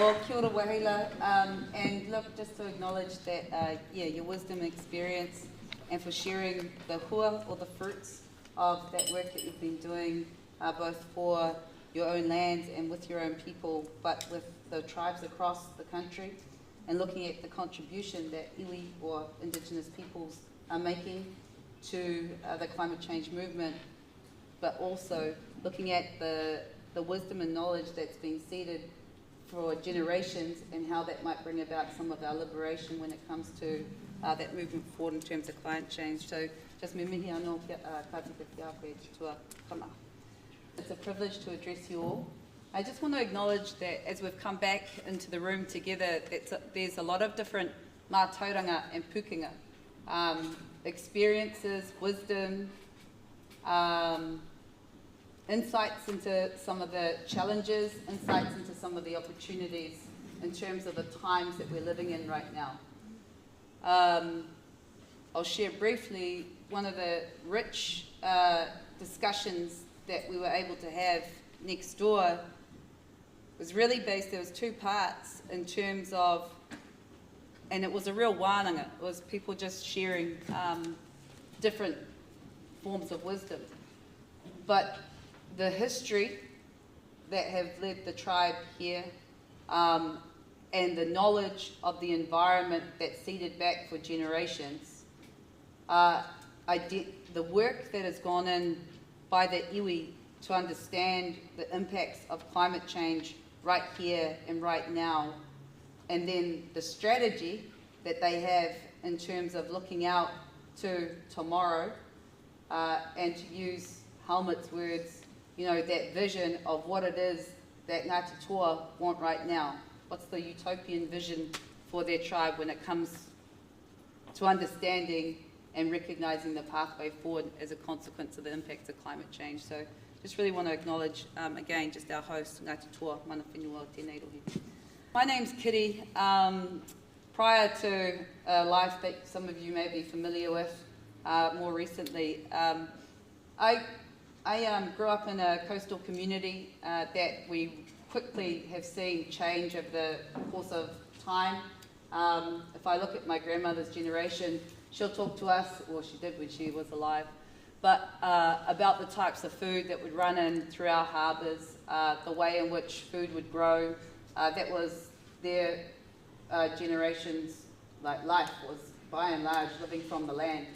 Oh, kia ora wahila, and look, just to acknowledge that, yeah, your wisdom and experience, and for sharing the hua, or the fruits of that work that you've been doing, both for your own land and with your own people, but with the tribes across the country, and looking at the contribution that iwi, or Indigenous peoples, are making to the climate change movement, but also looking at the wisdom and knowledge that's been seeded for generations and how that might bring about some of our liberation when it comes to that movement forward in terms of climate change. So just me mihi anō kia kātika ki a koe tua kama. It's a privilege to address you all. I just want to acknowledge that as we've come back into the room together, there's a lot of different mātauranga and pukenga, experiences, wisdom, insights into some of the challenges, insights into some of the opportunities in terms of the times that we're living in right now. I'll share briefly one of the rich discussions that we were able to have next door. Was really based, there was two parts in terms of, and it was a real wānanga, it was people just sharing different forms of wisdom. But the history that have led the tribe here, and the knowledge of the environment that seeded back for generations, the work that has gone in by the iwi to understand the impacts of climate change right here and right now, and then the strategy that they have in terms of looking out to tomorrow, and to use Helmut's words, you know, that vision of what it is that Ngāti Toa want right now. What's the utopian vision for their tribe when it comes to understanding and recognising the pathway forward as a consequence of the impacts of climate change. So just really want to acknowledge, again, just our host, Ngāti Toa, mana whenua tēnei rohi. My name's Kiri. Prior to a life that some of you may be familiar with, more recently, I grew up in a coastal community that we quickly have seen change over the course of time. If I look at my grandmother's generation, she'll talk to us, or she did when she was alive, but about the types of food that would run in through our harbours, the way in which food would grow. That was their generation's life, was by and large living from the land.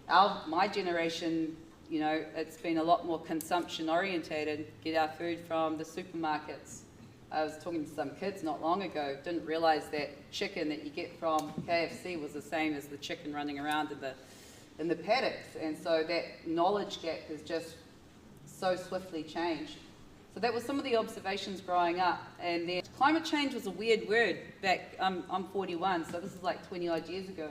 My generation, you know, it's been a lot more consumption orientated, get our food from the supermarkets. I was talking to some kids not long ago, didn't realise that chicken that you get from KFC was the same as the chicken running around in the paddocks, and so that knowledge gap has just so swiftly changed. So that was some of the observations growing up, and then climate change was a weird word back, I'm 41, so this is like 20 odd years ago.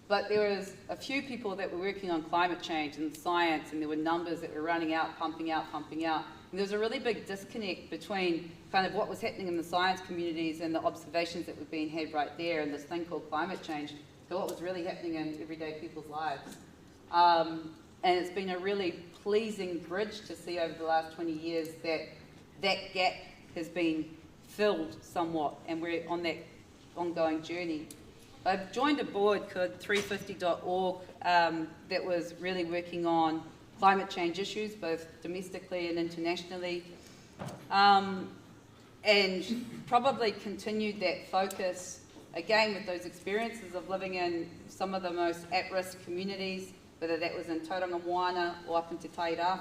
But there was a few people that were working on climate change and science, and there were numbers that were running out, pumping out, pumping out. And there was a really big disconnect between kind of what was happening in the science communities and the observations that were being had right there, and this thing called climate change, to what was really happening in everyday people's lives. And it's been a really pleasing bridge to see over the last 20 years that that gap has been filled somewhat, and we're on that ongoing journey. I've joined a board called 350.org that was really working on climate change issues, both domestically and internationally, and probably continued that focus, again, with those experiences of living in some of the most at-risk communities, whether that was in Tauranga Moana or up in Te Taiao,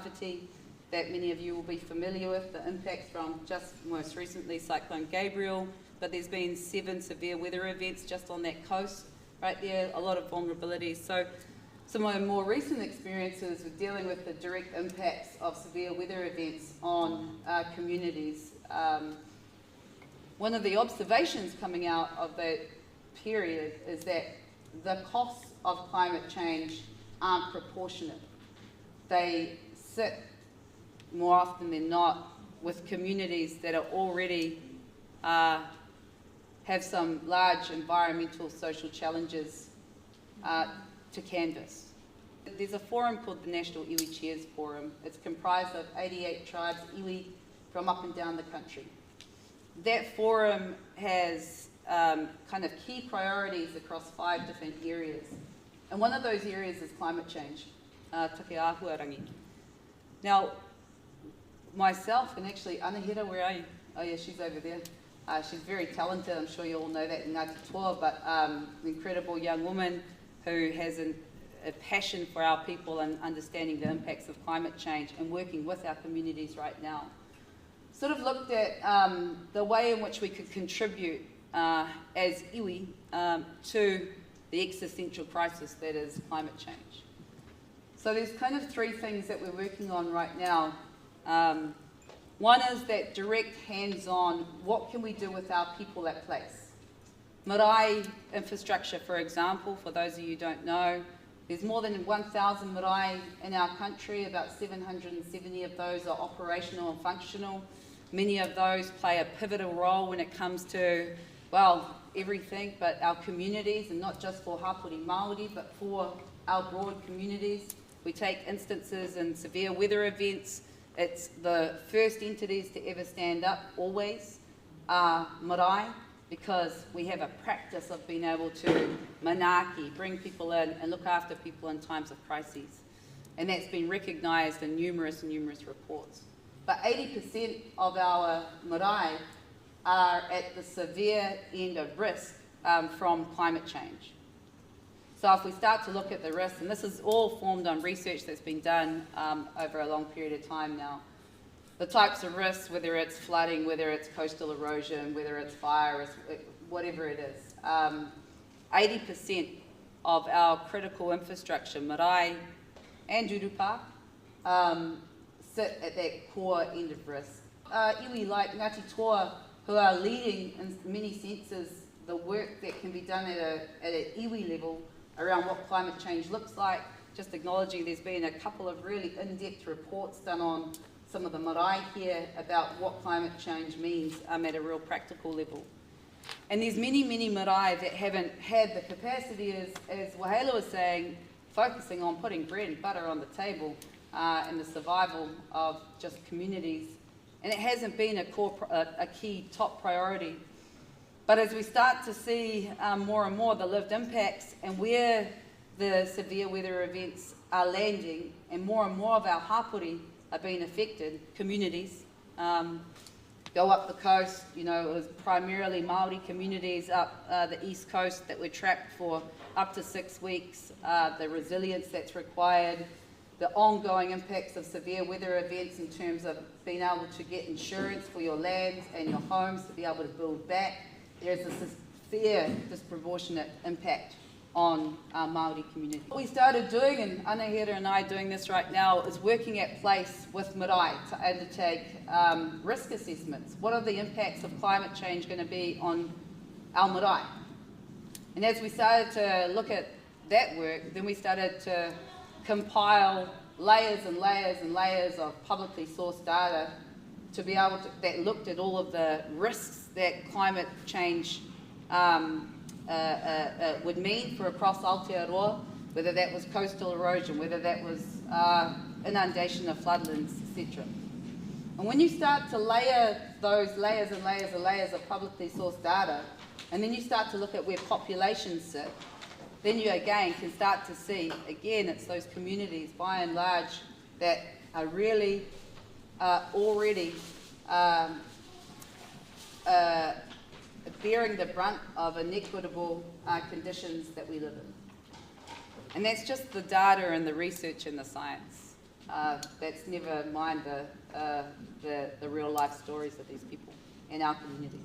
that many of you will be familiar with, the impacts from just most recently Cyclone Gabriel, but there's been 7 severe weather events just on that coast right there, a lot of vulnerabilities. So some of my more recent experiences with dealing with the direct impacts of severe weather events on communities. One of the observations coming out of that period is that the costs of climate change aren't proportionate. They sit more often than not with communities that are already have some large environmental social challenges to canvass. There's a forum called the National Iwi Chairs Forum. It's comprised of 88 tribes, iwi, from up and down the country. that forum has kind of key priorities across 5 different areas. And one of those areas is climate change, take āhuarangi. Now, myself, and actually Anahira, where are you? Oh yeah, she's over there. She's very talented, I'm sure you all know that in Ngāti Toa, but an incredible young woman who has a passion for our people and understanding the impacts of climate change and working with our communities right now. Sort of looked at the way in which we could contribute as iwi to the existential crisis that is climate change. So there's kind of 3 things that we're working on right now. One is that direct hands-on, what can we do with our people at place? Marae infrastructure, for example, for those of you who don't know, there's more than 1,000 marae in our country, about 770 of those are operational and functional. Many of those play a pivotal role when it comes to, well, everything, but our communities, and not just for Hapori Māori, but for our broad communities. We take instances in severe weather events. It's the first entities to ever stand up, always, are marae, because we have a practice of being able to manaaki, bring people in and look after people in times of crises. And that's been recognised in numerous reports. But 80% of our marae are at the severe end of risk from climate change. So if we start to look at the risks, and this is all formed on research that's been done over a long period of time now, the types of risks, whether it's flooding, whether it's coastal erosion, whether it's fire, whatever it is, 80% of our critical infrastructure, marae and urupa, sit at that core end of risk. Iwi like Ngāti Toa, who are leading in many senses the work that can be done at an iwi level around what climate change looks like, just acknowledging there's been a couple of really in-depth reports done on some of the marae here about what climate change means at a real practical level. And there's many marae that haven't had the capacity, as Wahela was saying, focusing on putting bread and butter on the table and the survival of just communities. And it hasn't been a key top priority. But as we start to see more and more the lived impacts and where the severe weather events are landing, and more of our hapori are being affected, communities, go up the coast, you know, it was primarily Māori communities up the east coast that were trapped for up to 6 weeks, the resilience that's required, the ongoing impacts of severe weather events in terms of being able to get insurance for your lands and your homes to be able to build back. There's a severe disproportionate impact on our Māori community. What we started doing, and Anahira and I are doing this right now, is working at place with marae to undertake risk assessments. What are the impacts of climate change going to be on our marae? And as we started to look at that work, then we started to compile layers and layers and layers of publicly sourced data to be able to, that looked at all of the risks that climate change would mean for across Aotearoa, whether that was coastal erosion, whether that was inundation of floodlands, etc. And when you start to layer those layers and layers and layers of publicly sourced data, and then you start to look at where populations sit, then you again can start to see, again, it's those communities by and large that are really already bearing the brunt of inequitable conditions that we live in. And that's just the data and the research and the science. That's never mind the real life stories of these people and our communities.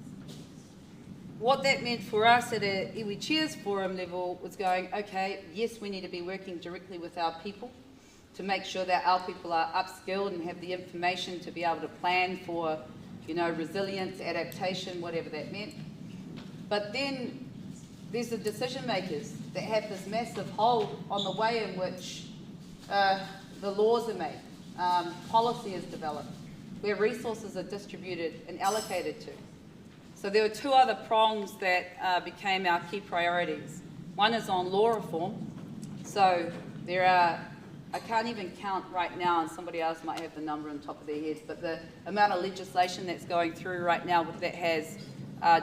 What that meant for us at a Iwi Cheers Forum level was going, okay, yes, we need to be working directly with our people to make sure that our people are upskilled and have the information to be able to plan for, you know, resilience, adaptation, whatever that meant. But then there's the decision makers that have this massive hold on the way in which the laws are made, policy is developed, where resources are distributed and allocated to. So there were 2 other prongs that became our key priorities. One is on law reform. So there are I can't even count right now, and somebody else might have the number on top of their heads, but the amount of legislation that's going through right now that has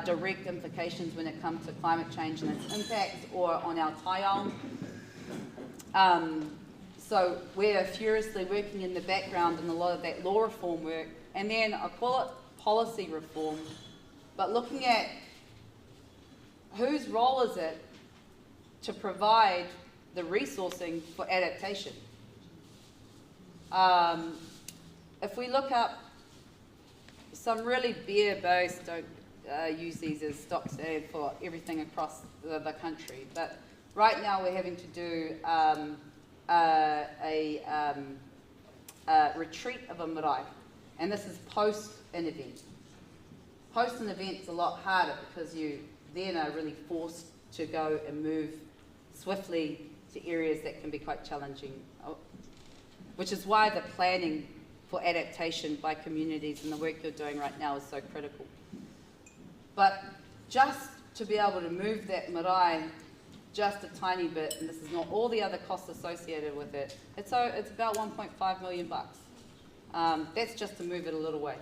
direct implications when it comes to climate change and its impacts, or on our Taiao. So we're furiously working in the background in a lot of that law reform work, and then I call it policy reform, but looking at whose role is it to provide the resourcing for adaptation. If we look up some really bare-based, don't use these as stock standard for everything across the country, but right now we're having to do a retreat of a marae, and this is post an event. Post an event's a lot harder because you then are really forced to go and move swiftly to areas that can be quite challenging, which is why the planning for adaptation by communities and the work you're doing right now is so critical. But just to be able to move that marae just a tiny bit, and this is not all the other costs associated with it, it's about 1.5 million bucks. That's just to move it a little way.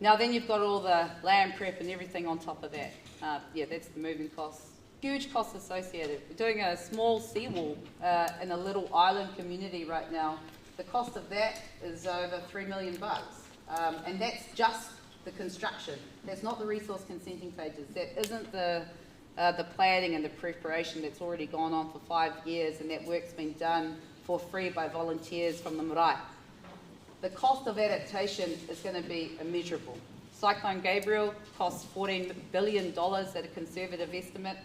Now then you've got all the land prep and everything on top of that. Yeah, that's the moving costs. Huge costs associated. We're doing a small seawall in a little island community right now. The cost of that is over 3 million bucks. And that's just the construction. That's not the resource consenting phases. That isn't the planning and the preparation that's already gone on for 5 years, and that work's been done for free by volunteers from the marae. The cost of adaptation is going to be immeasurable. Cyclone Gabriel costs $14 billion at a conservative estimate.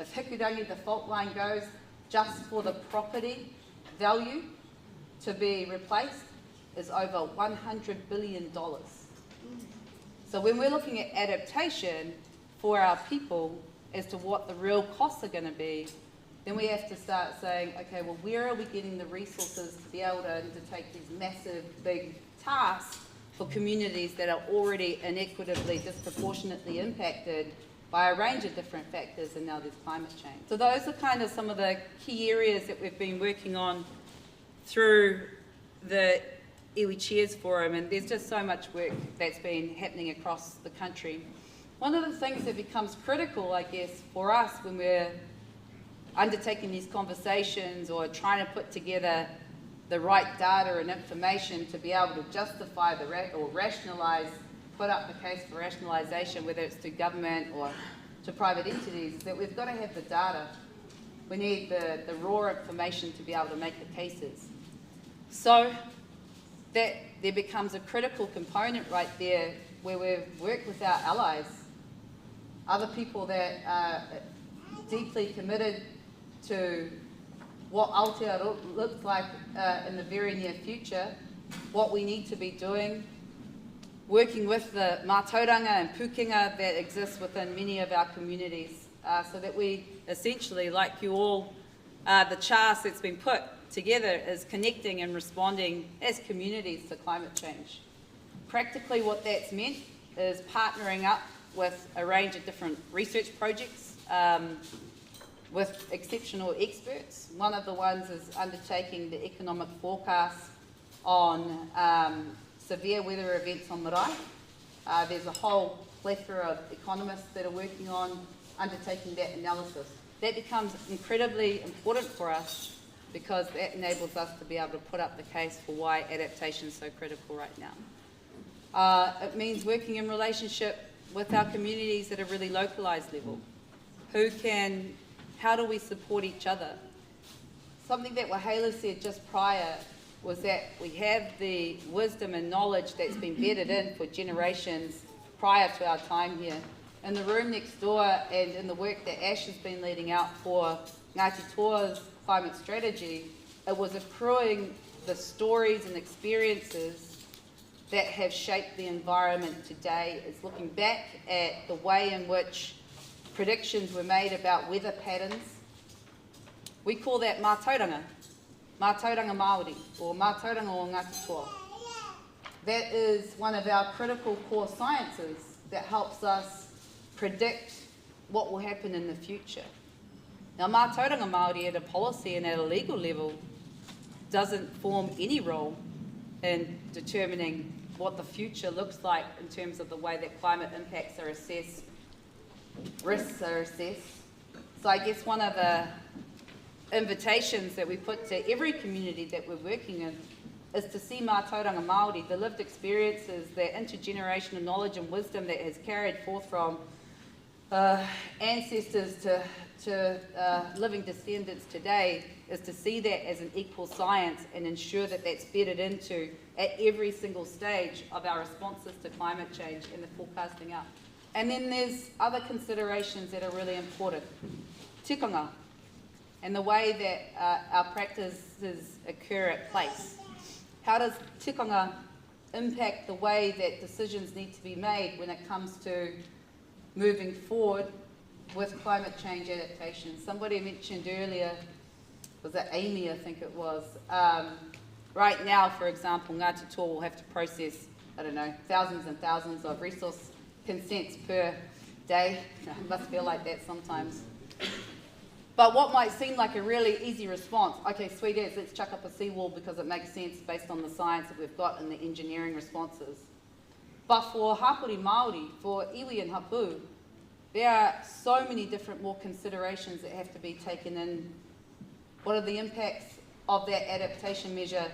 If Hikurangi, the fault line, goes, just for the property value to be replaced is over $100 billion. So when we're looking at adaptation for our people as to what the real costs are going to be, then we have to start saying, okay, well, where are we getting the resources to be able to undertake these massive, big tasks for communities that are already inequitably, disproportionately impacted by a range of different factors, and now there's climate change. So those are kind of some of the key areas that we've been working on through the Iwi Chairs Forum, and there's just so much work that's been happening across the country. One of the things that becomes critical, I guess, for us when we're undertaking these conversations or trying to put together the right data and information to be able to justify or rationalise, put up the case for rationalisation, whether it's to government or to private entities, is that we've got to have the data. We need the raw information to be able to make the cases. So that there becomes a critical component right there where we've worked with our allies, other people that are deeply committed to what Aotearoa looks like in the very near future, what we need to be doing, working with the mātauranga and pukenga that exists within many of our communities, so that we essentially, like you all, the chart that's been put together is connecting and responding as communities to climate change. Practically what that's meant is partnering up with a range of different research projects with exceptional experts. One of the ones is undertaking the economic forecast on severe weather events on marae. There's a whole plethora of economists that are working on undertaking that analysis. That becomes incredibly important for us because that enables us to be able to put up the case for why adaptation is so critical right now. It means working in relationship with our communities at a really localised level. How do we support each other? Something that Wahela said just prior was that we have the wisdom and knowledge that's been bedded in for generations prior to our time here. In the room next door and in the work that Ash has been leading out for Ngāti Toa's climate strategy, it was accruing the stories and experiences that have shaped the environment today. It's looking back at the way in which predictions were made about weather patterns. We call that mātauranga Māori, or mātauranga o Ngāti Toa. That is one of our critical core sciences that helps us predict what will happen in the future. Now, mātauranga Māori at a policy and at a legal level doesn't form any role in determining what the future looks like in terms of the way that climate impacts are assessed, risks are assessed. So I guess one of the invitations that we put to every community that we're working in is to see mātauranga Māori, the lived experiences, the intergenerational knowledge and wisdom that has carried forth from ancestors to living descendants today, is to see that as an equal science and ensure that that's bedded into at every single stage of our responses to climate change and the forecasting out. And then there's other considerations that are really important. Tikanga, and the way that our practices occur at place. How does tikanga impact the way that decisions need to be made when it comes to moving forward with climate change adaptation? Somebody mentioned earlier, was it Amy, I think it was, right now, for example, Ngāti Toa will have to process, I don't know, thousands and thousands of resource consents per day. It must feel like that sometimes. But what might seem like a really easy response, okay, sweet as, let's chuck up a seawall because it makes sense based on the science that we've got and the engineering responses. But for hapori Māori, for iwi and hapu, there are so many different more considerations that have to be taken in. What are the impacts of that adaptation measure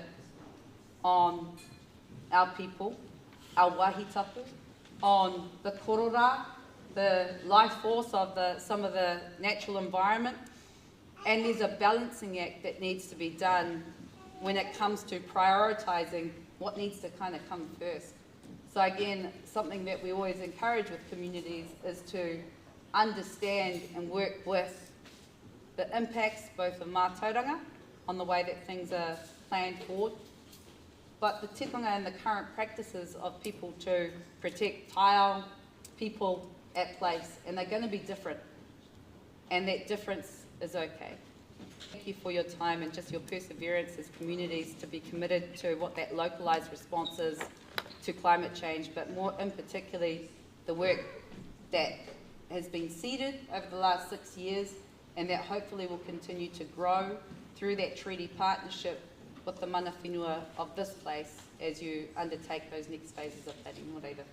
on our people, our wahitapu, on the korora, the life force of some of the natural environment? And there's a balancing act that needs to be done when it comes to prioritising what needs to kind of come first. So again, something that we always encourage with communities is to understand and work with the impacts both of mātauranga on the way that things are planned forward, but the tikanga and the current practices of people to protect Taiao people at place, and they're going to be different, and that difference is okay. Thank you for your time and just your perseverance as communities to be committed to what that localised response is to climate change, but more in particularly the work that has been seeded over the last 6 years and that hopefully will continue to grow through that treaty partnership with the mana whenua of this place as you undertake those next phases of planning. Nō reira.